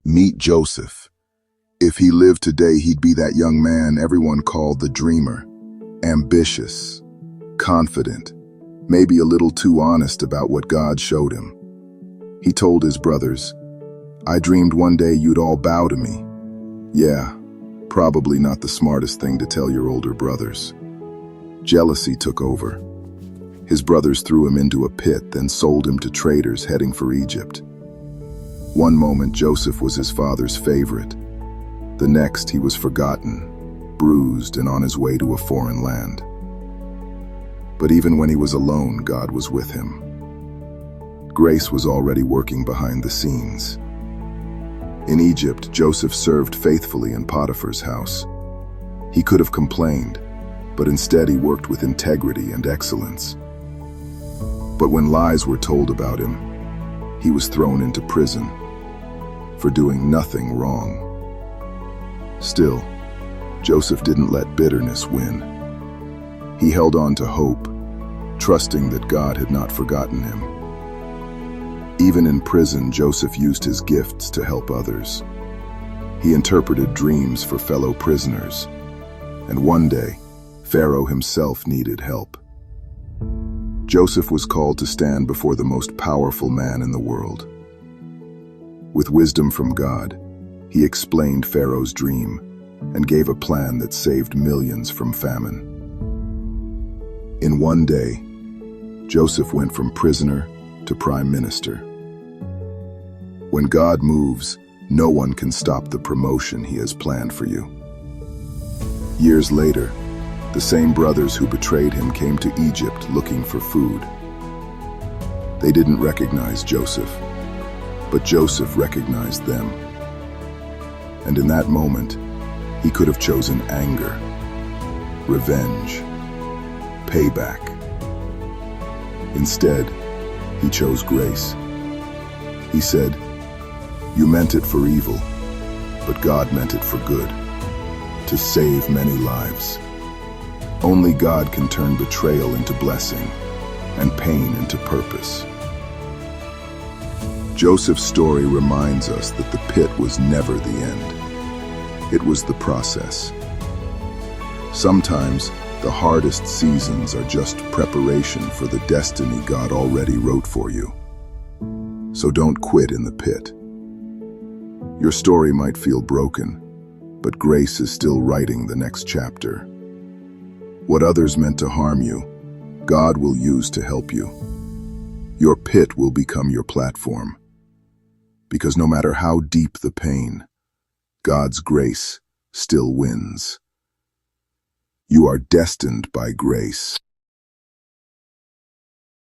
Meet Joseph. If he lived today, he'd be that young man everyone called the dreamer. Ambitious, confident, maybe a little too honest about what God showed him. He told his brothers, "I dreamed one day you'd all bow to me." Yeah, probably not the smartest thing to tell your older brothers. Jealousy took over. His brothers threw him into a pit, then sold him to traders heading for Egypt. One moment, Joseph was his father's favorite. The next, he was forgotten, bruised, and on his way to a foreign land. But even when he was alone, God was with him. Grace was already working behind the scenes. In Egypt, Joseph served faithfully in Potiphar's house. He could have complained, but instead he worked with integrity and excellence. But when lies were told about him, he was thrown into prison for doing nothing wrong. Still, Joseph didn't let bitterness win. He held on to hope, trusting that God had not forgotten him. Even in prison, Joseph used his gifts to help others. He interpreted dreams for fellow prisoners, and one day, Pharaoh himself needed help. Joseph was called to stand before the most powerful man in the world. With wisdom from God, he explained Pharaoh's dream and gave a plan that saved millions from famine. In one day, Joseph went from prisoner to prime minister. When God moves, no one can stop the promotion he has planned for you. Years later, the same brothers who betrayed him came to Egypt looking for food. They didn't recognize Joseph, but Joseph recognized them. And in that moment, he could have chosen anger, revenge, payback. Instead, he chose grace. He said, "You meant it for evil, but God meant it for good, to save many lives." Only God can turn betrayal into blessing and pain into purpose. Joseph's story reminds us that the pit was never the end. It was the process. Sometimes the hardest seasons are just preparation for the destiny God already wrote for you. So don't quit in the pit. Your story might feel broken, but grace is still writing the next chapter. What others meant to harm you, God will use to help you. Your pit will become your platform. Because no matter how deep the pain, God's grace still wins. You are destined by grace.